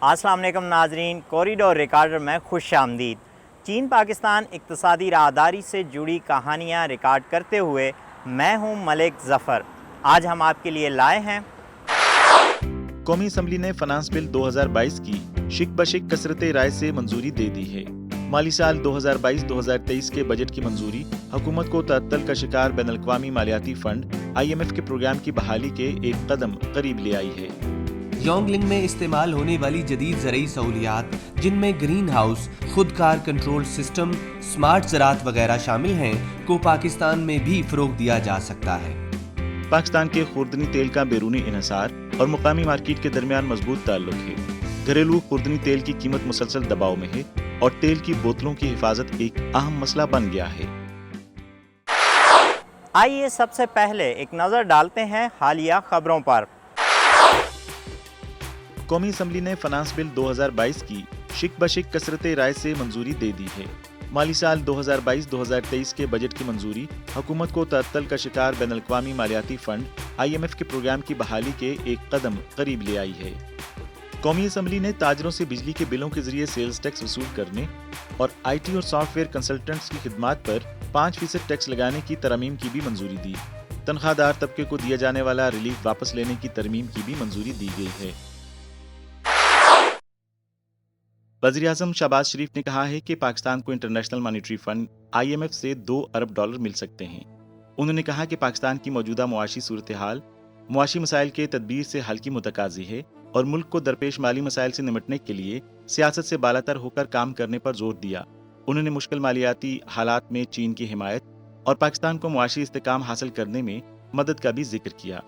السلام علیکم ناظرین، کوریڈور ریکارڈر میں خوش آمدید۔ چین پاکستان اقتصادی راہداری سے جڑی کہانیاں ریکارڈ کرتے ہوئے میں ہوں ملک ظفر۔ آج ہم آپ کے لیے لائے ہیں قومی اسمبلی نے فنانس بل 2022 کی شک بشک کثرت رائے سے منظوری دے دی ہے۔ مالی سال 2022-2023 کے بجٹ کی منظوری حکومت کو تعطل کا شکار بین الاقوامی مالیاتی فنڈ IMF کے پروگرام کی بحالی کے ایک قدم قریب لے آئی ہے۔ یونگلنگ میں استعمال ہونے والی جدید زرعی سہولیات، جن میں گرین ہاؤس، خود کار کنٹرول سسٹم، سمارٹ زراعت وغیرہ شامل ہیں، کو پاکستان میں بھی فروغ دیا جا سکتا ہے۔ پاکستان کے خوردنی تیل کا بیرونی انحصار اور مقامی مارکیٹ کے درمیان مضبوط تعلق ہے۔ گھریلو خوردنی تیل کی قیمت مسلسل دباؤ میں ہے اور تیل کی بوتلوں کی حفاظت ایک اہم مسئلہ بن گیا ہے۔ آئیے سب سے پہلے ایک نظر ڈالتے ہیں حالیہ خبروں پر۔ قومی اسمبلی نے فنانس بل 2022 کی شک بشک کثرت رائے سے منظوری دے دی ہے۔ مالی سال 2022-2023 کے بجٹ کی منظوری حکومت کو تعطل کا شکار بین الاقوامی مالیاتی فنڈ IMF کے پروگرام کی بحالی کے ایک قدم قریب لے آئی ہے۔ قومی اسمبلی نے تاجروں سے بجلی کے بلوں کے ذریعے سیلز ٹیکس وصول کرنے اور IT اور سافٹ ویئر کنسلٹنٹس کی خدمات پر 5% ٹیکس لگانے کی ترمیم کی بھی منظوری دی۔ تنخواہ دار طبقے کو دیا جانے والا ریلیف واپس لینے کی ترمیم کی بھی منظوری دی گئی ہے۔ وزیر اعظم شہباز شریف نے کہا ہے کہ پاکستان کو انٹرنیشنل مانیٹری فنڈ IMF سے $2 ارب مل سکتے ہیں۔ انہوں نے کہا کہ پاکستان کی موجودہ معاشی صورتحال معاشی مسائل کے تدبیر سے حل کی متقاضی ہے اور ملک کو درپیش مالی مسائل سے نمٹنے کے لیے سیاست سے بالاتر ہو کر کام کرنے پر زور دیا۔ انہوں نے مشکل مالیاتی حالات میں چین کی حمایت اور پاکستان کو معاشی استحکام حاصل کرنے میں مدد کا بھی ذکر کیا۔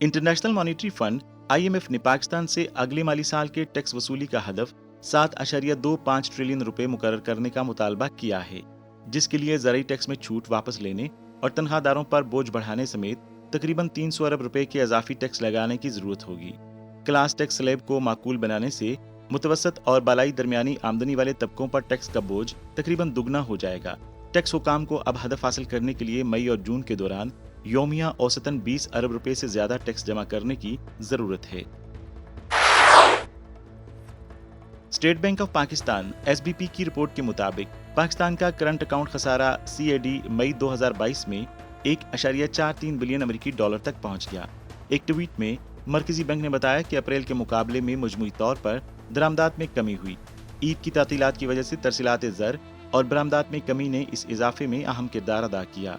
انٹرنیشنل مانیٹری فنڈ IMF نے پاکستان سے اگلے مالی سال کے ٹیکس وصولی کا ہدف 7.25 ٹریلین روپے مقرر کرنے کا مطالبہ کیا ہے، جس کے لیے زرعی ٹیکس میں چھوٹ واپس لینے اور تنخواہ داروں پر بوجھ بڑھانے سمیت تقریباً 300 ارب روپے کے اضافی ٹیکس لگانے کی ضرورت ہوگی۔ کلاس ٹیکس سلیب کو معقول بنانے سے متوسط اور بالائی درمیانی آمدنی والے طبقوں پر ٹیکس کا بوجھ تقریباً دگنا ہو جائے گا۔ ٹیکس حکام کو اب ہدف حاصل کرنے کے لیے مئی اور جون کے دوران یومیہ اوسطاً 20 ارب روپے سے زیادہ ٹیکس جمع کرنے کی ضرورت ہے۔ State bank of Pakistan SBP کی رپورٹ کے مطابق پاکستان کا کرنٹ اکاؤنٹ خسارہ CAD مئی 2022 میں 1.43 بلین امریکی ڈالر تک پہنچ گیا۔ ایک ٹویٹ میں مرکزی بینک نے بتایا کہ اپریل کے مقابلے میں مجموعی طور پر درآمدات میں کمی ہوئی۔ عید کی تعطیلات کی وجہ سے ترسیلات زر اور برآمدات میں کمی نے اس اضافے میں اہم کردار ادا کیا۔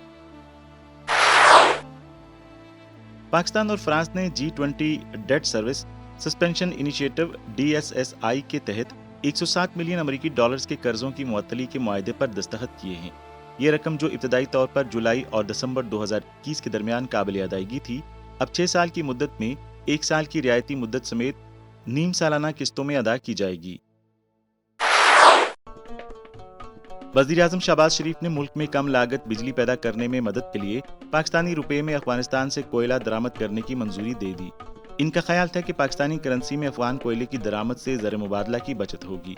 پاکستان اور فرانس نے G20 debt service suspension initiative DSSI کے تحت 107 ملین امریکی ڈالرز کے قرضوں کی معطلی کے معاہدے پر دستخط کیے ہیں۔ یہ رقم جو ابتدائی طور پر جولائی اور دسمبر 2021 کے درمیان قابل ادائیگی تھی، اب 6 سال کی مدت میں 1 سال کی رعایتی مدت سمیت نیم سالانہ قسطوں میں ادا کی جائے گی۔ وزیر اعظم شہباز شریف نے ملک میں کم لاگت بجلی پیدا کرنے میں مدد کے لیے پاکستانی روپے میں افغانستان سے کوئلہ درآمد کرنے کی منظوری دے دی۔ ان کا خیال تھا کہ پاکستانی کرنسی میں افغان کوئلے کی درآمد سے زر مبادلہ کی بچت ہوگی۔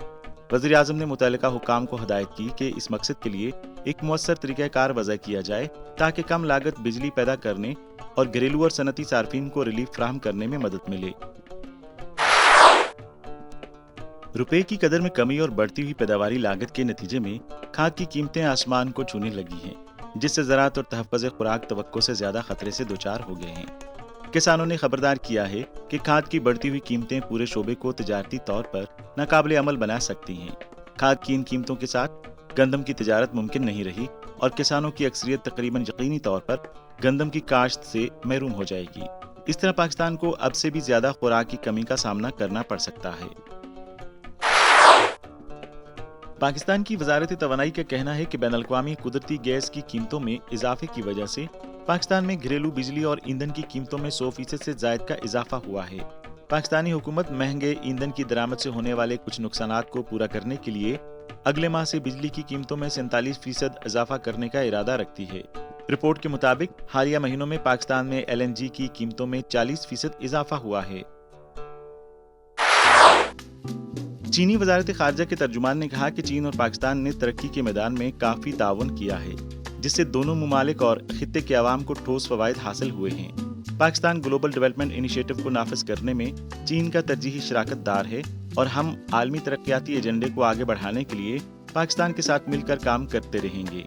وزیر اعظم نے متعلقہ حکام کو ہدایت کی کہ اس مقصد کے لیے ایک مؤثر طریقہ کار وضع کیا جائے تاکہ کم لاگت بجلی پیدا کرنے اور گھریلو اور صنعتی صارفین کو ریلیف فراہم کرنے میں مدد ملے۔ روپے کی قدر میں کمی اور بڑھتی ہوئی پیداواری لاگت کے نتیجے میں کھاد کی قیمتیں آسمان کو چھونے لگی ہیں، جس سے زراعت اور تحفظ خوراک توقع سے زیادہ خطرے سے دوچار ہو گئے ہیں۔ کسانوں نے خبردار کیا ہے کہ کھاد کی بڑھتی ہوئی قیمتیں پورے شعبے کو تجارتی طور پر ناقابل عمل بنا سکتی ہیں۔ کھاد کی ان قیمتوں کے ساتھ گندم کی تجارت ممکن نہیں رہی اور کسانوں کی اکثریت تقریباً یقینی طور پر گندم کی کاشت سے محروم ہو جائے گی۔ اس طرح پاکستان کو اب سے بھی زیادہ خوراک کی کمی کا سامنا کرنا پڑ سکتا ہے۔ پاکستان کی وزارت توانائی کا کہنا ہے کہ بین الاقوامی قدرتی گیس کی قیمتوں میں اضافے کی وجہ سے پاکستان میں گھریلو بجلی اور ایندھن کی قیمتوں میں 100% سے زائد کا اضافہ ہوا ہے۔ پاکستانی حکومت مہنگے ایندھن کی درآمد سے ہونے والے کچھ نقصانات کو پورا کرنے کے لیے اگلے ماہ سے بجلی کی قیمتوں میں 47% اضافہ کرنے کا ارادہ رکھتی ہے۔ رپورٹ کے مطابق حالیہ مہینوں میں پاکستان میں LNG کی قیمتوں میں 40% اضافہ ہوا ہے۔ چینی وزارت خارجہ کے ترجمان نے کہا کہ چین اور پاکستان نے ترقی کے میدان میں کافی تعاون کیا ہے، جس سے دونوں ممالک اور خطے کے عوام کو ٹھوس فوائد حاصل ہوئے ہیں۔ पाकिस्तान ग्लोबल डेवलपमेंट इनिशिएटिव को नाफिज करने में चीन का तरजीही शराकत दार है और हम आलमी तरक्याती एजेंडे को आगे बढ़ाने के लिए पाकिस्तान के साथ मिलकर काम करते रहेंगे।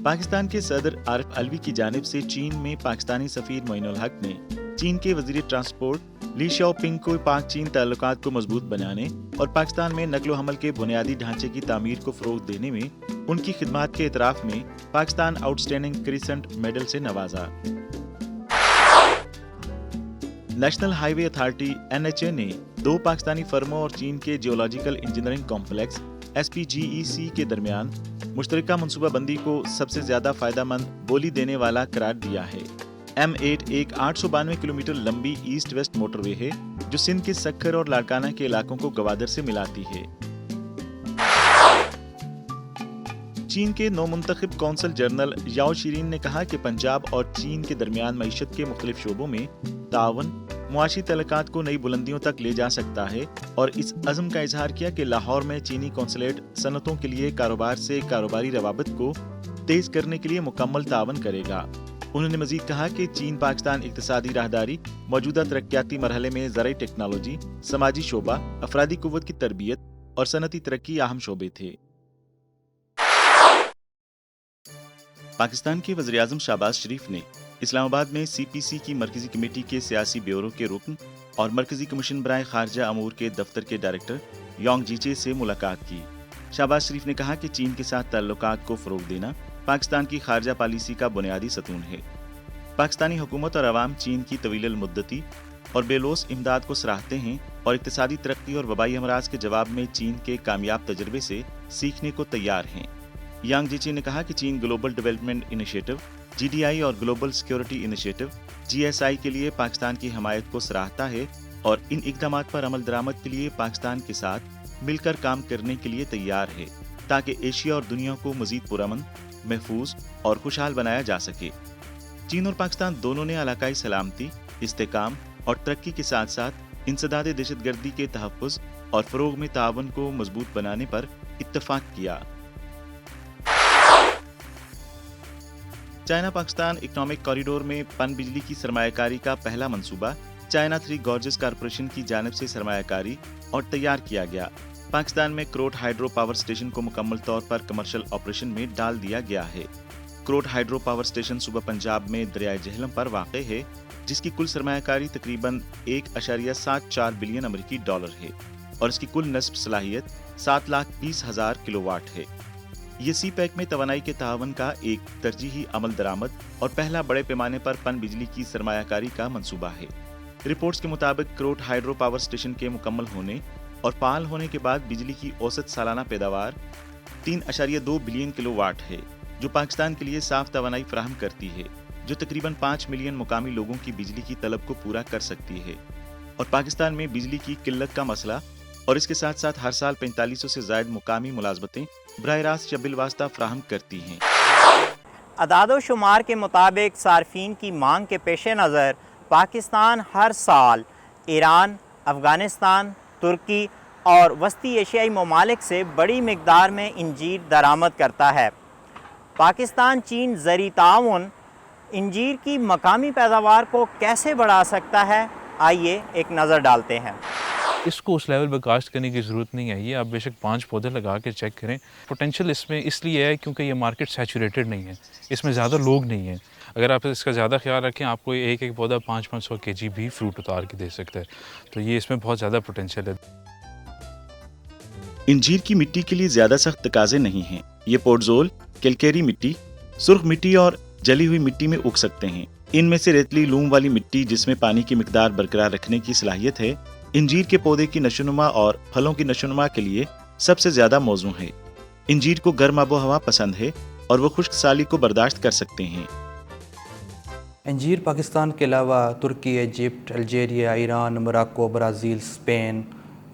पाकिस्तान के सदर आरिफ अलवी की जानिब से चीन में पाकिस्तानी सफीर मोइनुल हक ने चीन के वजीर ट्रांसपोर्ट ली शाओपिंग को पाक चीन ताल्लुकात को मजबूत बनाने और पाकिस्तान में नकलो हमल के बुनियादी ढांचे की तामीर को फरोग देने में उनकी खिदमात के इतराफ में पाकिस्तान आउटस्टैंडिंग क्रिसेंट मेडल से नवाजा। नेशनल हाईवे अथॉरिटी NHA ने 2 पाकिस्तानी फर्मों और चीन के जियोलॉजिकल इंजीनियरिंग कॉम्प्लेक्स SPGEC के दरमियान मुश्तरका मनसूबाबंदी को सबसे ज्यादा फायदेमंद बोली देने वाला करार दिया है। M8 एक 892 किलोमीटर लंबी ईस्ट वेस्ट मोटरवे है जो सिंध के सक्खर और लाड़काना के इलाकों को गवादर से मिलाती है। चीन के नौमुंतखब कौंसल जनरल याओ शीरिन ने कहा कि पंजाब और चीन के दरमियान मईशत के मुख्तलिफ शोबों में तावन मुआशी तल्लुकात को नई बुलंदियों तक ले जा सकता है और इस अज़्म का इजहार किया कि लाहौर में चीनी कौंसलेट सनतों के लिए कारोबार से कारोबारी रवाबत को तेज करने के लिए मुकम्मल तावन करेगा। उन्होंने मजीद कहा कि चीन पाकिस्तान इक्तिसादी राहदारी मौजूदा तरक्याती मरहले में ज़राई टेक्नोलॉजी, समाजी शोबा, अफरादी कुव्वत की तरबियत और सनती तरक्की अहम शोबे थे। पाकिस्तान के वज़ीर-ए-आज़म शहबाज शरीफ ने इस्लामाबाद में CPC की मरकजी कमेटी के सियासी ब्यूरो के रुकन और मरकजी कमीशन बराए खारजा अमूर के दफ्तर के डायरेक्टर योंग जीचे से मुलाकात की। शहबाज शरीफ ने कहा कि चीन के साथ ताल्लुकात को फरोग देना पाकिस्तान की खारजा पॉलिसी का बुनियादी सतून है। पाकिस्तानी हुकूमत और अवाम चीन की तवील मुद्दती और बेलोस इमदाद को सराहते हैं और इक्तिसादी तरक्की और वबाई अमराज के जवाब में चीन के कामयाब तजर्बे से सीखने को तैयार हैं। यांग जीची ने कहा कि चीन ग्लोबल डेवलपमेंट इनिशिएटिव GDI और ग्लोबल सिक्योरिटी इनिशिएटिव GSI के लिए पाकिस्तान की हमायत को सराहता है और इन इक़दामात पर अमल दरामद के लिए पाकिस्तान के साथ मिलकर काम करने के लिए तैयार है ताकि एशिया और दुनिया को मजीद पुरअमन, महफूज और खुशहाल बनाया जा सके। चीन और पाकिस्तान दोनों ने इलाकाई सलामती, इस्तेकाम और तरक्की के साथ साथ इंसदाद दहशतगर्दी के तहफ़्फ़ुज़ और फ़रोग़ में ताउन को मजबूत बनाने पर इत्तफ़ाक़ किया। चाइना पाकिस्तान इकोनॉमिक कॉरिडोर में पन बिजली की सरमायाकारी का पहला मंसूबा चाइना 3 गॉर्जेस कॉरपोरेशन की जानिब से सरमायाकारी और तैयार किया गया। पाकिस्तान में क्रोट हाइड्रो पावर स्टेशन को मुकम्मल तौर पर कमर्शियल ऑपरेशन में डाल दिया गया है। क्रोट हाइड्रो पावर स्टेशन सूबा पंजाब में दरियाए जहलम पर वाक़े है, जिसकी कुल सरमायाकारी तकरीबन 1.74 बिलियन अमरीकी डॉलर है और इसकी कुल नस्ब सलाहियत 7,20,000 किलोवाट है। ये CPEC में तवानाई के तावन का एक तरजीही अमल दरामद और पहला बड़े पैमाने पर पन बिजली की सरमायाकारी का मंसूबा है। रिपोर्ट्स के मुताबिक क्रोट हाइड्रो पावर स्टेशन के मुकम्मल होने और फाल होने के बाद बिजली की औसत सालाना पैदावार 3.2 बिलियन किलोवाट है, जो पाकिस्तान के लिए साफ तवानाई फराहम करती है, जो तकरीबन 5 मिलियन मुकामी लोगों की बिजली की तलब को पूरा कर सकती है। और पाकिस्तान में बिजली की किल्लत का मसला और इसके साथ साथ हर साल 4500 से ज़ायद मुकामी मुलाजमतें बराह रास्त या बिलवास्ता फराहम करती हैं। अदादो शुमार के मुताबिक सार्फिन की मांग के पेश नज़र पाकिस्तान हर साल ईरान, अफ़गानिस्तान, तुर्की और वस्ती एशियाई ममालिक से बड़ी मिकदार में इंजीर दरामद करता है। पाकिस्तान चीन ज़री ताउन इंजीर की मकामी पैदावार को कैसे बढ़ा सकता है, आइए एक नज़र डालते हैं। इसको उस लेवल पर कास्ट करने की ज़रूरत नहीं है। ये आप बेशक 5 पौधे लगा के चेक करें। पोटेंशियल इसमें इसलिए है क्योंकि ये मार्केट सैचुरेटेड नहीं है, इसमें ज़्यादा लोग नहीं हैं। अगर आप इसका ज़्यादा ख्याल रखें, आपको एक एक पौधा 500-500 kg भी फ्रूट उतार के दे सकता है। तो ये इसमें बहुत ज़्यादा पोटेंशियल है। इंजीर की मिट्टी के लिए ज़्यादा सख्त तकाजे नहीं हैं। ये पोडजोल, कैलकेरी मिट्टी, सुर्ख मिट्टी और जली हुई मिट्टी में उग सकते हैं। इनमें से रेतली लूम वाली मिट्टी, जिसमें पानी की मिकदार बरकरार रखने की सलाहियत है, इंजीर के पौधे की नशोनुमा और फलों की नशोनुमा के लिए सबसे ज्यादा मौजू है। इंजीर को गर्म आबो हवा पसंद है और वो खुश्क साली को बर्दाश्त कर सकते हैं। अंजीर पाकिस्तान के अलावा तुर्की, Egypt, Algeria, Iran, Morocco, Brazil, Spain,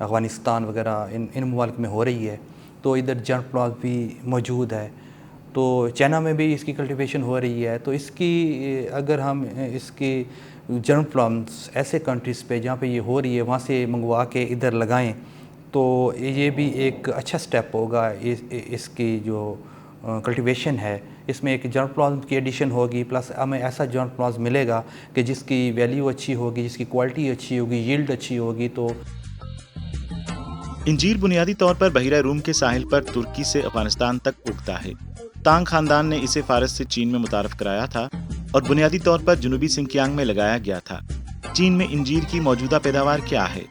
Afghanistan वगैरह इन ममालिक में हो रही है। तो इधर जर्म प्लांट भी मौजूद है। तो चाइना में भी इसकी कल्टीवेशन हो रही है। तो इसकी अगर हम इसकी जर्म प्लांट्स ऐसे कंट्रीज़ पे जहाँ पे ये हो रही है वहाँ से मंगवा के इधर लगाएं तो ये भी एक अच्छा स्टेप होगा इसकी जो कल्टीवेशन है, इसमें एक जर्मप्लाज्म की एडिशन होगी, प्लस हमें ऐसा जर्मप्लाज्म मिलेगा कि जिसकी वैल्यू अच्छी होगी, जिसकी क्वालिटी अच्छी होगी, यील्ड अच्छी होगी। तो इंजीर बुनियादी तौर पर बहिरा रूम के साहिल पर तुर्की से अफगानिस्तान तक उगता है। तांग खानदान ने इसे फारस से चीन में मुतारफ कराया था और बुनियादी तौर पर जनूबी सिंकियांग में लगाया गया था। चीन में इंजीर की मौजूदा पैदावार क्या है?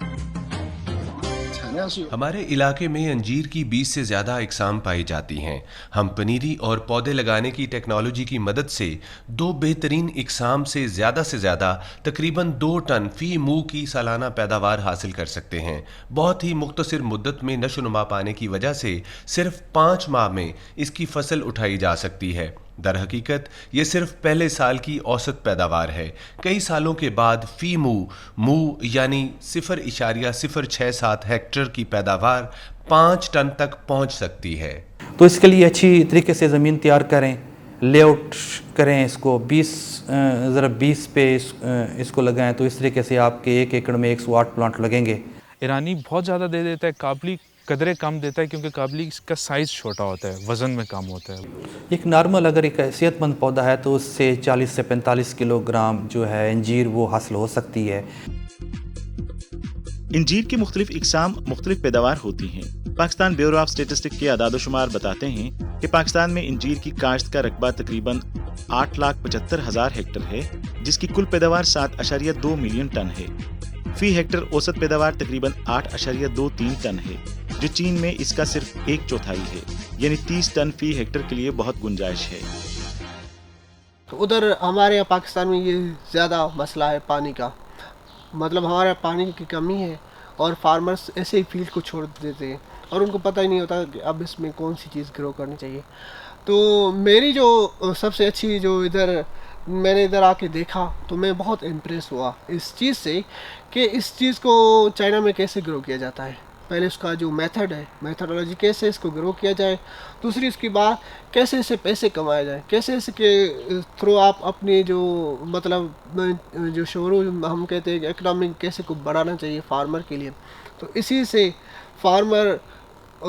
हमारे इलाके में अंजीर की 20 से ज़्यादा इकसाम पाई जाती हैं। हम पनीरी और पौधे लगाने की टेक्नोलॉजी की मदद से 2 बेहतरीन इकसाम से ज़्यादा तकरीबन 2 टन फी मुँह की सालाना पैदावार हासिल कर सकते हैं। बहुत ही मुख्तसर मुद्दत में नशोनुमा पाने की वजह से सिर्फ 5 माह में इसकी फसल उठाई जा सकती है। दर हकीकत ये सिर्फ पहले साल की औसत पैदावार है। कई सालों के बाद फी मुँह यानी 0.067 हेक्टेयर की पैदावार 5 टन तक पहुंच सकती है। तो इसके लिए अच्छी तरीके से ज़मीन तैयार करें, लेआउट करें, इसको 20 पे इसको लगाएं, तो इस तरीके से आपके 1 एकड़ में 108 प्लांट लगेंगे। ईरानी बहुत ज़्यादा दे देता है, काबली कदरे कम देता है क्योंकि काबली का साइज़ छोटा होता है, वज़न में कम होता है। एक नॉर्मल अगर एक सेहतमंद पौधा है तो उससे 40 से 45 किलोग्राम जो है अंजीर वो हासिल हो सकती है। इंजीर की मुख्तलिफ इकसाम मुख्तलिफ पैदावार होती हैं। पाकिस्तान ब्यूरो ऑफ स्टेटिस्टिक्स के आदादोशुमार बताते हैं कि पाकिस्तान में इंजीर की काश्त का रकबा तकरीबन 8,75,000 हेक्टेयर है, जिसकी कुल पैदावार 7.2 मिलियन टन है। फी हेक्टेयर औसत पैदावार तकरीबन 8.23 टन है, जो चीन में इसका सिर्फ 1/4 है, यानी 30 टन फी हेक्टेयर के लिए बहुत गुंजाइश है। तो उधर हमारे यहाँ पाकिस्तान में ये ज़्यादा मसला है पानी का, मतलब हमारे पानी की कमी है और फार्मर्स ऐसे ही फील्ड को छोड़ देते हैं और उनको पता ही नहीं होता कि अब इसमें कौन सी चीज़ ग्रो करनी चाहिए। तो मेरी जो सबसे अच्छी जो इधर मैंने इधर आके देखा तो मैं बहुत इम्प्रेस हुआ इस चीज़ से कि इस चीज़ को चाइना में कैसे ग्रो किया जाता है। पहले उसका जो मेथड है, मेथडोलॉजी कैसे इसको ग्रो किया जाए, दूसरी उसकी बात कैसे इससे पैसे कमाए जाए, कैसे इसके थ्रू आप अपनी जो मतलब जो शुरू हम कहते हैं इकनॉमिक कैसे को बढ़ाना चाहिए फार्मर के लिए। तो इसी से फार्मर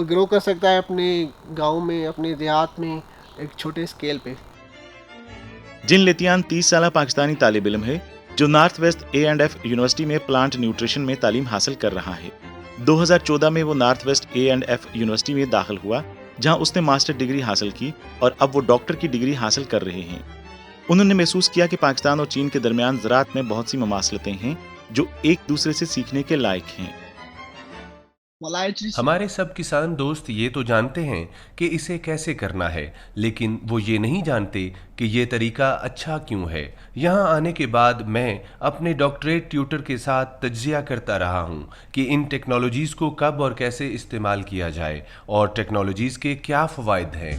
ग्रो कर सकता है अपने गांव में, अपने देहात में एक छोटे स्केल पे। जिन लेतियान 30 साल पाकिस्तानी तालिब इल्म है जो नॉर्थ वेस्ट A&F यूनिवर्सिटी में प्लांट न्यूट्रिशन में तालीम हासिल कर रहा है। 2014 में वो नॉर्थ वेस्ट A&F यूनिवर्सिटी में दाखिल हुआ, जहां उसने मास्टर डिग्री हासिल की और अब वो डॉक्टर की डिग्री हासिल कर रहे हैं। उन्होंने महसूस किया कि पाकिस्तान और चीन के दरमियान ज़राअत में बहुत सी ममासलतें हैं जो एक दूसरे से सीखने के लायक हैं। हमारे सब किसान दोस्त ये तो जानते हैं कि इसे कैसे करना है, लेकिन वो ये नहीं जानते कि ये तरीका अच्छा क्यों है। यहाँ आने के बाद मैं अपने डॉक्टरेट ट्यूटर के साथ तज्जिया करता रहा हूँ कि इन टेक्नोलॉजीज़ को कब और कैसे इस्तेमाल किया जाए और टेक्नोलॉजीज़ के क्या फ़वाइद हैं।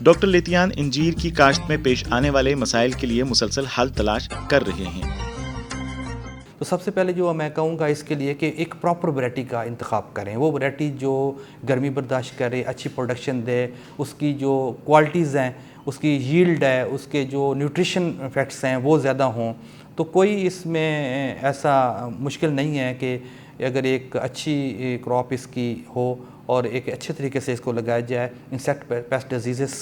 डॉक्टर लेतियान इंजीर की काश्त में पेश आने वाले मसाइल के लिए मुसलसल हल तलाश कर रहे हैं। तो सबसे पहले जो मैं कहूँगा इसके लिए कि एक प्रॉपर वैरायटी का इंतखाब करें, वो वैरायटी जो गर्मी बर्दाश्त करे, अच्छी प्रोडक्शन दे, उसकी जो क्वालिटीज़ हैं, उसकी यील्ड है, उसके जो न्यूट्रिशन फैक्ट्स हैं वो ज़्यादा हों। तो कोई इसमें ऐसा मुश्किल नहीं है कि अगर एक अच्छी क्रॉप इसकी हो और एक अच्छे तरीके से इसको लगाया जाए, इंसेक्ट पेस्ट डिजीज़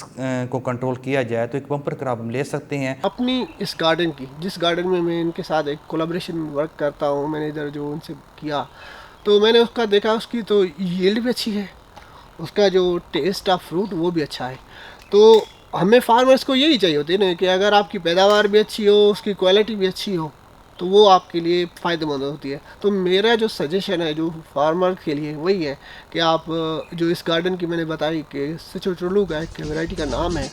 को कंट्रोल किया जाए, तो एक बम्पर क्रॉप हम ले सकते हैं। अपनी इस गार्डन की, जिस गार्डन में मैं इनके साथ एक कोलैबोरेशन वर्क करता हूँ, मैंने इधर जो उनसे किया तो मैंने उसका देखा, उसकी तो यील्ड भी अच्छी है, उसका जो टेस्ट ऑफ फ्रूट वो भी अच्छा है। तो हमें फार्मर्स को यही चाहिए होती है ना कि अगर आपकी पैदावार भी अच्छी हो, उसकी क्वालिटी भी अच्छी हो, तो वो आपके लिए फ़ायदेमंद होती है। तो मेरा जो सजेशन है जो फार्मर के लिए वही है कि आप जो इस गार्डन की मैंने बताई कि सिचोचुलू का एक वैरायटी का नाम है।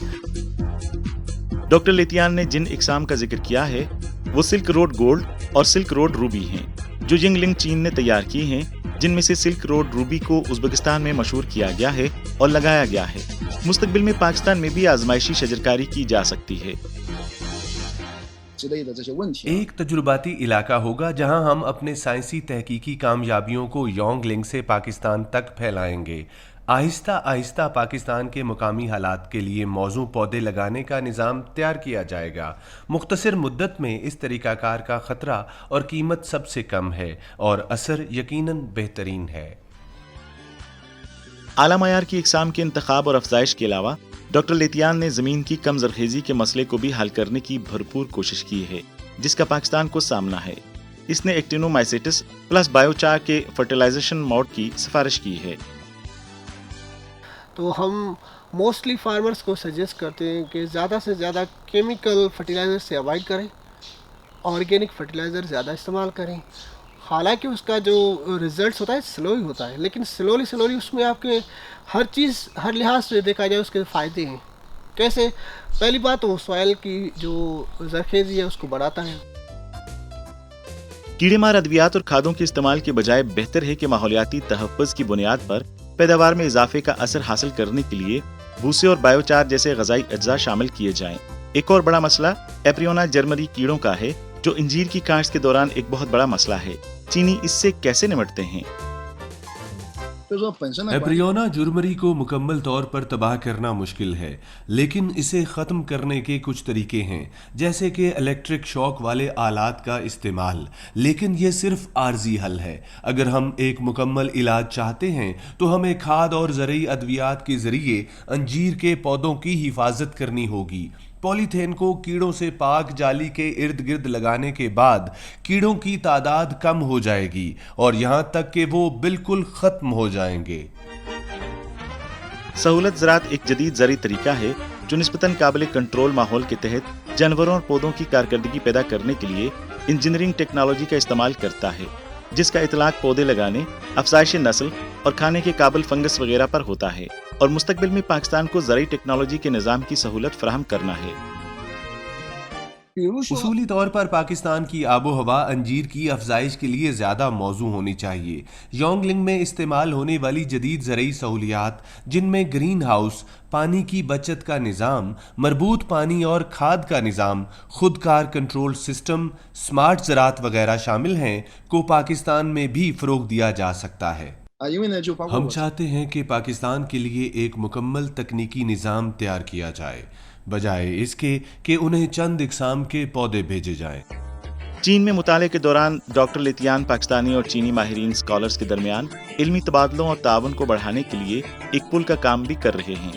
डॉक्टर लेतियान ने जिन इकसाम का जिक्र किया है वो सिल्क रोड गोल्ड और सिल्क रोड रूबी हैं, जो यिंगलिंग चीन ने तैयार की हैं, जिनमें से सिल्क रोड रूबी को उज़्बेकिस्तान में मशहूर किया गया है और लगाया गया है। मुस्तकबिल में पाकिस्तान में भी आजमाइशी शजरकारी की जा सकती है। एक तजुर्बाती इलाका होगा जहां हम अपने साइंसी तहकीकी कामयाबियों को योंगलिंग से पाकिस्तान तक फैलाएंगे। आहिस्ता आहिस्ता पाकिस्तान के मुकामी हालात के लिए मौजू पौधे लगाने का निज़ाम तैयार किया जाएगा। मुख्तसर मुद्दत में इस तरीक़ाकार का ख़तरा और कीमत सबसे कम है और असर यकीनन बेहतरीन है। आला मयार की इकसाम के इंतखाब और अफजाइश के अलावा डॉक्टर लेतियान ने ज़मीन की कम ज़रख़ेज़ी के मसले को भी हल करने की भरपूर कोशिश की है, जिसका पाकिस्तान को सामना है। इसने एक्टिनोमाइसेटिस प्लस बायोचार के फर्टिलाइजेशन मोड की सिफारिश की है। तो हम मोस्टली फार्मर्स को सजेस्ट करते हैं कि ज़्यादा से ज़्यादा केमिकल फर्टिलाइज़र से अवॉइड करें, ऑर्गेनिक फर्टिलाइज़र ज़्यादा इस्तेमाल करें। हालांकि उसका जो रिज़ल्ट होता है स्लो ही होता है, लेकिन स्लोली उसमें आपके हर चीज़ हर लिहाज से देखा जाए उसके फ़ायदे हैं। कैसे? पहली बात तो सॉइल की जो ज़रख़ेज़ी है उसको बढ़ाता है। कीड़े मार अद्वियात और खादों के इस्तेमाल के बजाय बेहतर है कि माहौलियाती तहफ़्फ़ुज़ की बुनियाद पर पैदावार में इजाफे का असर हासिल करने के लिए भूसे और बायोचार जैसे ग़ज़ाई अज्जा शामिल किए जाएं। एक और बड़ा मसला एप्रियोना जर्मरी कीड़ों का है, जो इंजीर की काश्त के दौरान एक बहुत बड़ा मसला है। चीनी इससे कैसे निपटते हैं? एप्रियोना जुर्मरी को मुकम्मल तौर पर तबाह करना मुश्किल है, लेकिन इसे ख़त्म करने के कुछ तरीके हैं, जैसे कि इलेक्ट्रिक शॉक वाले आलात का इस्तेमाल। लेकिन ये सिर्फ आर्जी हल है। अगर हम एक मुकम्मल इलाज चाहते हैं तो हमें खाद और ज़रूरी अद्वियात के ज़रिए अंजीर के पौधों की हिफाजत करनी होगी। पॉलीथेन को कीड़ों से पाक जाली के इर्द गिर्द लगाने के बाद कीड़ों की तादाद कम हो जाएगी और यहां तक कि वो बिल्कुल खत्म हो जाएंगे। सहूलत ज़राअत एक जदीद ज़री तरीका है जो निस्बतन काबिल कंट्रोल माहौल के तहत जानवरों और पौधों की कारकर्दगी पैदा करने के लिए इंजीनियरिंग टेक्नोलॉजी का इस्तेमाल करता है, जिसका इतलाक पौधे लगाने, अफजाइश नस्ल और खाने के काबिल फंगस वगैरह पर होता है और मुस्तकबिल में पाकिस्तान को ज़राई टेक्नोलॉजी के निज़ाम की सहूलत फराहम करना है। उसूली तौर पर पाकिस्तान की आबो हवा अंजीर की अफजाइश के लिए ज़्यादा मौजू होनी चाहिए। योंगलिंग में इस्तेमाल होने वाली जदीद ज़रई सहूलियात, जिनमें ग्रीन हाउस, पानी की बचत का निज़ाम, मरबूत पानी और खाद का निज़ाम, खुदकार कंट्रोल सिस्टम, स्मार्ट ज़राअत वगैरह शामिल हैं, को पाकिस्तान में भी फ़रोग़ दिया जा सकता है। हम चाहते हैं कि पाकिस्तान के लिए एक मुकम्मल तकनीकी निज़ाम तैयार किया जाए, बजाय इसके कि उन्हें चंद इकसाम के पौधे भेजे जाएं। चीन में मुताले के दौरान डॉक्टर लेतियान पाकिस्तानी और चीनी माहिरीन स्कॉलर्स के दरमियान इल्मी तबादलों और ताउन को बढ़ाने के लिए एक पुल का काम भी कर रहे हैं।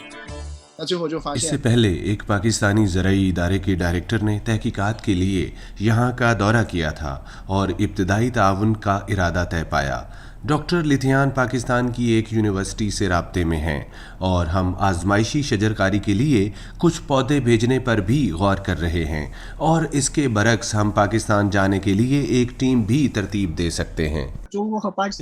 इससे पहले एक पाकिस्तानी ज़राई इदारे के डायरेक्टर ने तहकीकात के लिए यहाँ का दौरा किया था और इब्तदाई ताउन का इरादा तय पाया। डॉक्टर लेतियान पाकिस्तान की एक यूनिवर्सिटी से राब्ते में हैं और हम आजमाइशी शजरकारी के लिए कुछ पौधे भेजने पर भी गौर कर रहे हैं और इसके बरक्स हम पाकिस्तान जाने के लिए एक टीम भी तरतीब दे सकते हैं।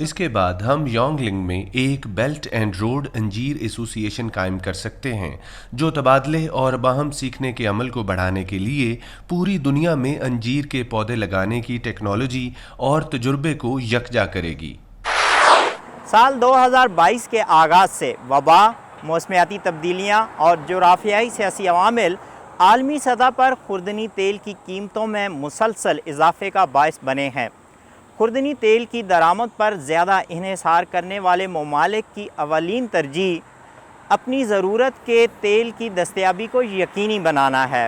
इसके बाद हम योंगलिंग में एक बेल्ट एंड रोड अंजीर एसोसिएशन कायम कर सकते हैं, जो तबादले और बाहम सीखने के अमल को बढ़ाने के लिए पूरी दुनिया में अंजीर के पौधे लगाने की टेक्नोलॉजी और तजुर्बे को यकजा करेगी। साल 2022 के आगाज़ से वबा, मौसमियाती तब्दीलियाँ और जोग्राफियाई सियासी अवामिल आलमी सतह पर खुर्दनी तेल की कीमतों में मुसलसल इजाफे का बायस बने हैं। खुर्दनी तेल की दरामद पर ज़्यादा इन्हिसार करने वाले ममालिक की अवलीन तरजीह अपनी ज़रूरत के तेल की दस्तयाबी को यकीनी बनाना है।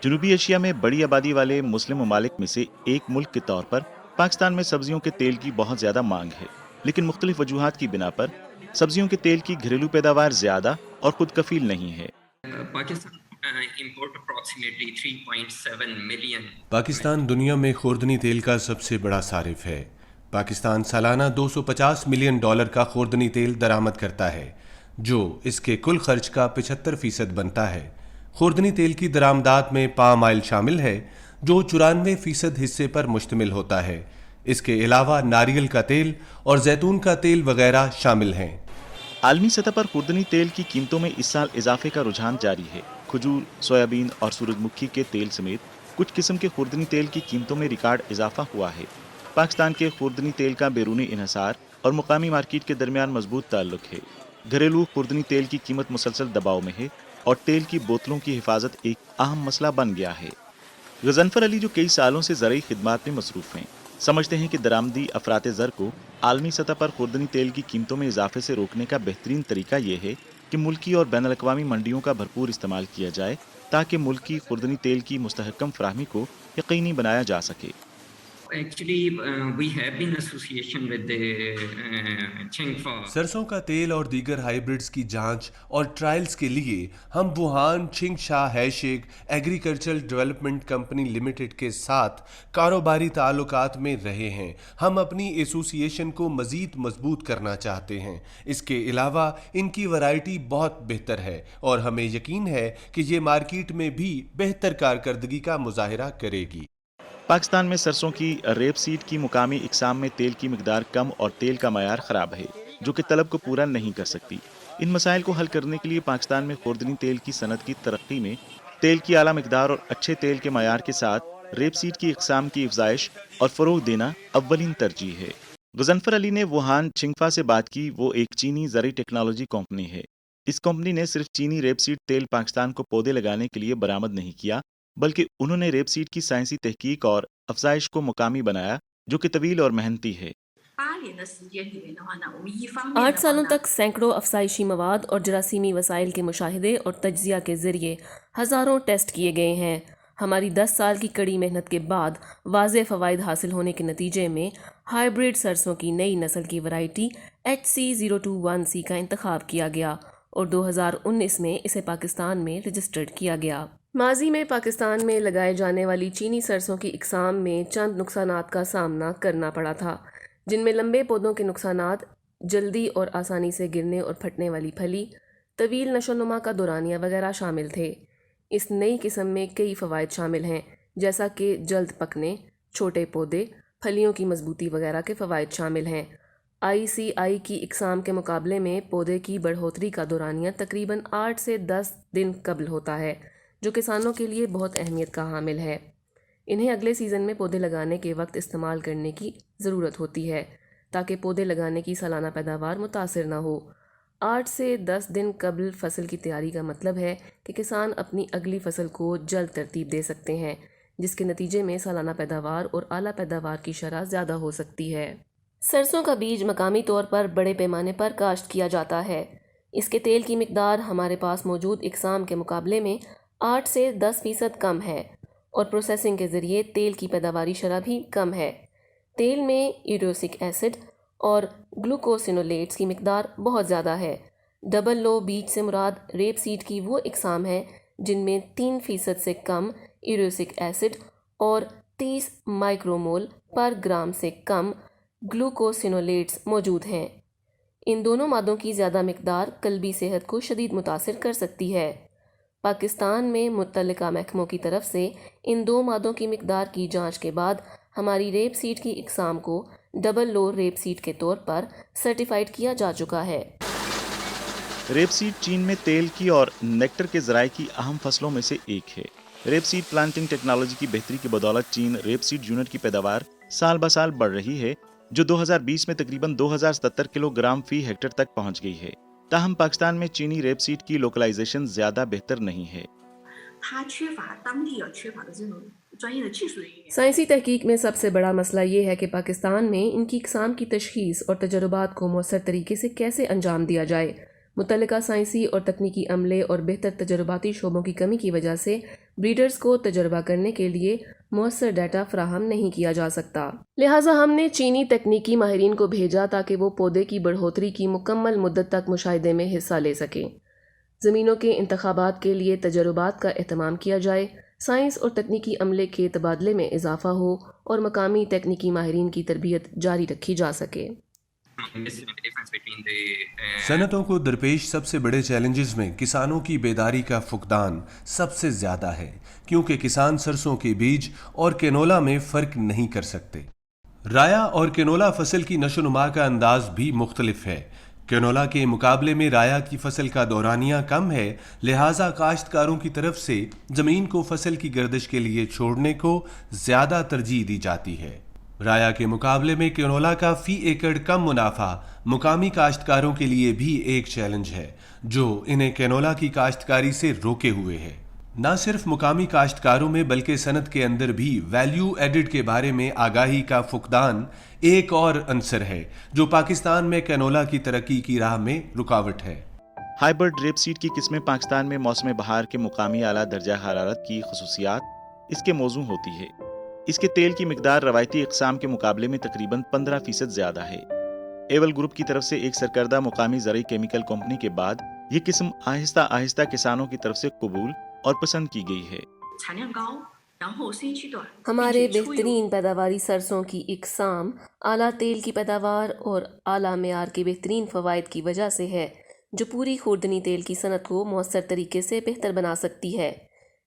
जनूबी एशिया में बड़ी आबादी वाले मुस्लिम ममालिक में से एक मुल्क के तौर पर पाकिस्तान में सब्जियों के तेल की बहुत ज़्यादा मांग है, लेकिन मुख्तलिफ वजूहात की बिना पर सब्जियों के तेल की घरेलू पैदावार ज़्यादा और खुद कफील नहीं है। पाकिस्तान दुनिया में खुर्दनी तेल का सबसे बड़ा सारिफ है। पाकिस्तान सालाना $250 मिलियन का खुर्दनी तेल दरामद करता है, जो इसके कुल खर्च का 75% बनता है। खुर्दनी तेल की दरामदात में पाम ऑयल शामिल है, जो 94% हिस्से पर मुश्तमिल होता है। इसके अलावा नारियल का तेल और जैतून का तेल वगैरह शामिल हैं। आलमी सतह पर खुर्दनी तेल की कीमतों में इस साल इजाफे का रुझान जारी है। खजूर, सोयाबीन और सूरजमुखी के तेल समेत कुछ किस्म के खुर्दनी तेल की कीमतों में रिकॉर्ड इजाफा हुआ है। पाकिस्तान के खुर्दनी तेल का बैरूनी इन्हिसार और मुकामी मार्केट के दरमियान मजबूत ताल्लुक है। घरेलू खुर्दनी तेल की कीमत मुसलसल दबाव में है और तेल की बोतलों की हिफाजत एक अहम मसला बन गया है। गज़नफर अली, जो कई सालों से ज़राई खिदमात में मसरूफ़ हैं, समझते हैं कि दरामदी अफरात ज़र को आलमी सतह पर खुर्दनी तेल की कीमतों में इजाफे से रोकने का बेहतरीन तरीका ये है कि मुल्की और बैनुल अक़वामी मंडियों का भरपूर इस्तेमाल किया जाए, ताकि मुल्की खुर्दनी तेल की मुस्तहकम फराहमी को यकीनी बनाया जा सके। we have been association with the Chengfa. सरसों का तेल और दीगर हाइब्रिड्स की जांच और ट्रायल्स के लिए हम वुहान छिंगशा हैशेक एग्रीकल्चरल डेवलपमेंट कंपनी लिमिटेड के साथ कारोबारी ताल्लुकात में रहे हैं। हम अपनी एसोसिएशन को मजीद मजबूत करना चाहते हैं। इसके अलावा इनकी वैरायटी बहुत बेहतर है और हमें यकीन है कि ये मार्केट में भी बेहतर कारकर्दगी का मुजाहिरा करेगी। पाकिस्तान में सरसों की रेप सीड की मुकामी इकसाम में तेल की मिकदार कम और तेल का मयार ख़राब है, जो कि तलब को पूरा नहीं कर सकती। इन मसाइल को हल करने के लिए पाकिस्तान में खुर्दनी तेल की सनत की तरक्की में तेल की आला मिकदार और अच्छे तेल के मयार के साथ रेप सीड की इकसाम की अफजाइश और फ़रोग देना अव्वलीन तरजीह है। गजनफर अली ने वुहान छिंगफा से बात की। वो एक चीनी ज़री टेक्नोलॉजी कंपनी है। इस कंपनी ने सिर्फ चीनी रेप सीड तेल पाकिस्तान को पौधे लगाने के लिए बरामद नहीं किया, बल्कि उन्होंने रेप सीड की साइंसी तहकीक और अफजाइश को मुकामी बनाया, जो कि तवील और मेहनती है। 8 सालों तक सैकड़ों अफसाइशी मवाद और जरासीमी वसाइल के मुशाहिदे और तज्जिया के ज़रिए हज़ारों टेस्ट किए गए हैं। हमारी 10 साल की कड़ी मेहनत के बाद वाज़ेह फ़वाइद हासिल होने के नतीजे में हाइब्रिड सरसों की नई नस्ल की वैरायटी HC021C का इंतखाब किया गया और 2019 में इसे पाकिस्तान में रजिस्टर्ड किया गया। माजी में पाकिस्तान में लगाए जाने वाली चीनी सरसों की इकसाम में चंद नुकसानात का सामना करना पड़ा था, जिनमें लंबे पौधों के नुकसानात, जल्दी और आसानी से गिरने और फटने वाली फली, तवील नशोनुमा का दौरानिया वगैरह शामिल थे। इस नई किस्म में कई फ़वाइद शामिल हैं, जैसा कि जल्द पकने, छोटे पौधे, फलियों की मजबूती वगैरह के फ़वाइद शामिल हैं। ICI की इकसाम के मुकाबले में पौधे की बढ़ोतरी का दौरानिया तकरीबन 8 से 10 दिन कबल होता है, जो किसानों के लिए बहुत अहमियत का हामिल है। इन्हें अगले सीज़न में पौधे लगाने के वक्त इस्तेमाल करने की ज़रूरत होती है ताकि पौधे लगाने की सालाना पैदावार मुतासिर ना हो। 8 से 10 दिन कबल फसल की तैयारी का मतलब है कि किसान अपनी अगली फसल को जल्द तरतीब दे सकते हैं, जिसके नतीजे में सालाना पैदावार और आला पैदावार की शरह ज़्यादा हो सकती है। सरसों का बीज मकामी तौर पर बड़े पैमाने पर काश्त किया जाता है। इसके तेल की मिकदार हमारे पास मौजूद इकसाम के मुकाबले में 8 से 10% कम है और प्रोसेसिंग के ज़रिए तेल की पैदावारी शरह भी कम है। तेल में यूरोसिक एसिड और ग्लूकोसिनोलेट्स की मिकदार बहुत ज़्यादा है। डबल लो बीज से मुराद रेप सीड की वो इकसाम है जिनमें 3% से कम यूरोसिक एसिड और 30 माइक्रोमोल पर ग्राम से कम ग्लूकोसिनोलेट्स मौजूद हैं। इन दोनों मादों की ज़्यादा मिकदार कल्बी सेहत को शदीद मुतासिर कर सकती है। पाकिस्तान में मुतल्लिका महकमों की तरफ से इन दो मादों की मिकदार की जांच के बाद हमारी रेप सीड की इकसाम को डबल लो रेप सीड के तौर पर सर्टिफाइड किया जा चुका है। रेप सीड चीन में तेल की और नेक्टर के ज़राए की अहम फसलों में से एक है। रेप सीड प्लांटिंग टेक्नोलॉजी की बेहतरी की बदौलत चीन रेप सीड यूनिट की पैदावार साल ब साल बढ़ रही है, जो 2020 में तकरीबन 2077 किलोग्राम फी हेक्टेयर तक पहुंच गई है। ताहम पाकिस्तान में चीनी रेप सीड की लोकलाइजेशन ज्यादा बेहतर नहीं है। साइंसी तहकीक में सबसे बड़ा मसला ये है कि पाकिस्तान में इनकी इकसाम की तशखीस और तजर्बात को मौसर तरीके से कैसे अंजाम दिया जाए। मुतल्लिका साइंसी और तकनीकी अमले और बेहतर तजर्बाती शोबों की कमी की वजह से ब्रीडर्स को तजर्बा करने के लिए मौसर डाटा फराहम नहीं किया जा सकता। लिहाजा हमने चीनी तकनीकी माहिरीन को भेजा ताकि वो पौधे की बढ़ोतरी की मुकम्मल मुद्दत तक मुशाहिदे में हिस्सा ले सकें। ज़मीनों के इंतखाबात के लिए तजर्बात का एहतमाम किया जाए, साइंस और तकनीकी अमले के तबादले में इजाफा हो और मकामी तकनीकी माहिरीन की तरबियत जारी रखी जा सके। सनतों को दरपेश सबसे बड़े चैलेंजेस में किसानों की बेदारी का फुकदान सबसे ज़्यादा है, क्योंकि किसान सरसों के बीज और केनोला में फ़र्क नहीं कर सकते। राया और केनोला फसल की नशोनुमा का अंदाज भी मुख्तलिफ है। केनोला के मुकाबले में राया की फसल का दौरानिया कम है, लिहाजा काश्तकारों की तरफ से ज़मीन को फसल की गर्दिश के लिए छोड़ने को ज़्यादा तरजीह दी जाती है। राया के मुकाबले में केनोला का फी एकड़ कम मुनाफा मुकामी काश्तकारों के लिए भी एक चैलेंज है, जो इन्हें केनोला की काश्तकारी से रोके हुए है। न सिर्फ मुकामी काश्तकारों में बल्कि सनत के अंदर भी वैल्यू एडिड के बारे में आगाही का फुकदान एक और अंसर है, जो पाकिस्तान में केनोला की तरक्की की राह में रुकावट है। हाइब्रिड रेप सीड की किस्में पाकिस्तान में मौसम बहार के मुकामी आला दर्जा हरारत की खसूसियात इसके मौजू होती है। इसके तेल की मिकदार रवायती अक़साम के मुकाबले में तकरीबन 15% ज्यादा है। एवल ग्रुप की तरफ से एक सरकर्दा मुकामी ज़रूरी केमिकल कंपनी के बाद ये किस्म आहिस्ता आहिस्ता किसानों की तरफ से कबूल और पसंद की गई है। हमारे बेहतरीन पैदावारी सरसों की इकसाम आला तेल की पैदावार और आला मेयार के बेहतरीन फ़वाइद की वजह से है, जो पूरी खुर्दनी तेल की सनत को मौसर तरीके से बेहतर बना सकती है।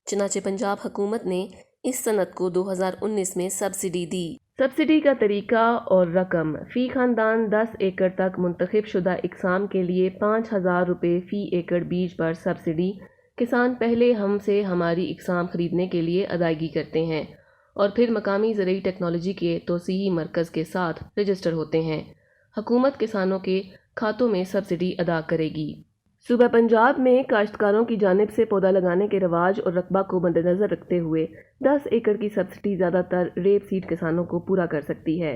चनाचे पंजाब हुकूमत ने इस सनत को 2019 में सब्सिडी दी। सब्सिडी का तरीका और रकम: फ़ी ख़ानदान 10 एकड़ तक मुंतखब शुदा इकसाम के लिए 5,000 रुपये फ़ी एकड़ बीज पर सब्सिडी किसान पहले हमसे हमारी इकसाम ख़रीदने के लिए अदायगी करते हैं और फिर मकामी ज़रूरी टेक्नोलॉजी के तोसीही मरकज़ के साथ रजिस्टर होते हैं। हुकूमत किसानों के खातों में सब्सिडी अदा करेगी। सूबा पंजाब में काश्तकारों की जानिब से पौधा लगाने के रवाज और रकबा को मद्देनज़र रखते हुए 10 एकड़ की सब्सिडी ज़्यादातर रेप सीड किसानों को पूरा कर सकती है।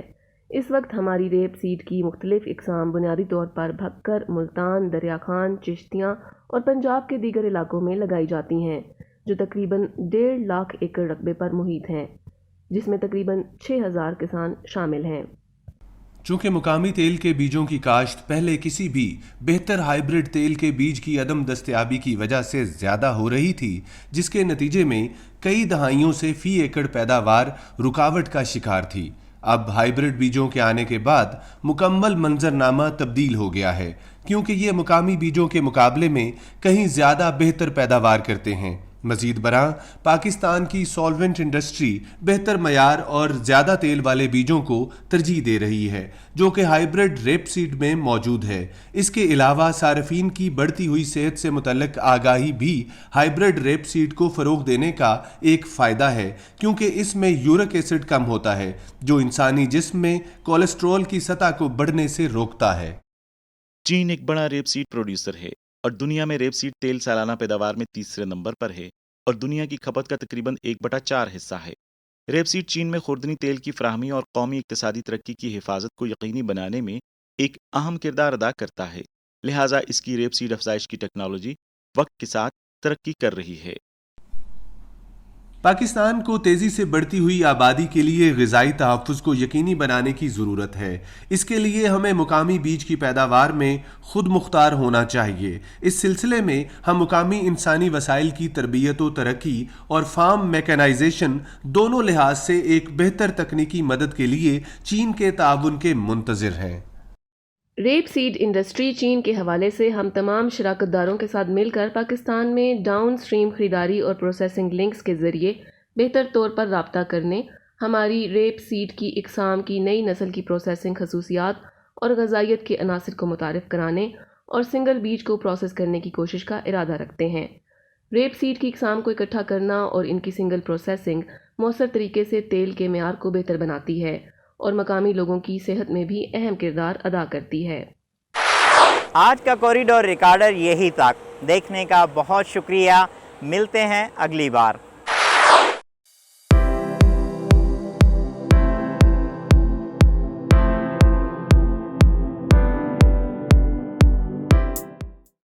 इस वक्त हमारी रेप सीड की मुख्तलिफ इकसाम बुनियादी तौर पर भक्कर, मुल्तान, दरिया खान, चिश्तियाँ और पंजाब के दीगर इलाकों में लगाई जाती हैं, जो तकरीबन 1.5 लाख एकड़ रकबे पर मुहित हैं, जिसमें तकरीबन 6,000 किसान शामिल हैं। चूँकि मुकामी तेल के बीजों की काश्त पहले किसी भी बेहतर हाइब्रिड तेल के बीज की अदम दस्तयाबी की वजह से ज़्यादा हो रही थी, जिसके नतीजे में कई दहाइयों से फ़ी एकड़ पैदावार रुकावट का शिकार थी। अब हाइब्रिड बीजों के आने के बाद मुकम्मल मंजरनामा तब्दील हो गया है, क्योंकि ये मुकामी बीजों के मुकाबले में कहीं ज़्यादा बेहतर पैदावार करते हैं। मज़ीद बरां पाकिस्तान की सॉल्वेंट इंडस्ट्री बेहतर मयार और ज़्यादा तेल वाले बीजों को तरजीह दे रही है, जो कि हाइब्रिड रेप सीड में मौजूद है। इसके अलावा सार्फिन की बढ़ती हुई सेहत से मुतल्लिक आगाही भी हाइब्रिड रेप सीड को फ़रोग देने का एक फ़ायदा है, क्योंकि इसमें यूरिक एसिड कम होता है, जो इंसानी जिस्म में कोलेस्ट्रॉल की सतह को बढ़ने से रोकता है। चीन एक बड़ा रेप सीड प्रोड्यूसर है और दुनिया में रेप सीड तेल सालाना पैदावार में तीसरे नंबर पर है और दुनिया की खपत का तकरीबन 1/4 हिस्सा है। रेप सीड चीन में खुर्दनी तेल की फराहमी और कौमी इक्तिसादी तरक्की की हिफाजत को यकीनी बनाने में एक अहम किरदार अदा करता है, लिहाजा इसकी रेप सीड अफजाइश की टेक्नोलॉजी वक्त के साथ तरक्की कर रही है। पाकिस्तान को तेज़ी से बढ़ती हुई आबादी के लिए ग़िज़ाई तहफ़्फ़ुज़ को यकीनी बनाने की ज़रूरत है। इसके लिए हमें मुकामी बीज की पैदावार में खुद मुख्तार होना चाहिए। इस सिलसिले में हम मुकामी इंसानी वसाइल की तरबियत व तरक्की और फार्म मैकेनाइजेशन दोनों लिहाज से एक बेहतर तकनीकी मदद के लिए चीन के ताउन के मुंतज़िर हैं। रेप सीड इंडस्ट्री चीन के हवाले से हम तमाम शराकतदारों के साथ मिलकर पाकिस्तान में डाउन स्ट्रीम खरीदारी और प्रोसेसिंग लिंक्स के ज़रिए बेहतर तौर पर राब्ता करने, हमारी रेप सीड की इकसाम की नई नस्ल की प्रोसेसिंग खसूसियात और ग़ज़ाइयत के अनासर को मुतारिफ़ कराने और सिंगल बीज को प्रोसेस करने की कोशिश का इरादा रखते हैं। रेप सीड की इकसाम को इकट्ठा करना और इनकी सिंगल प्रोसेसिंग मौसर तरीके से तेल के मेयार को बेहतर बनाती है और मकामी लोगों की सेहत में भी अहम किरदार अदा करती है। आज का कॉरिडोर रिकॉर्डर यही तक। देखने का बहुत शुक्रिया। मिलते हैं अगली बार।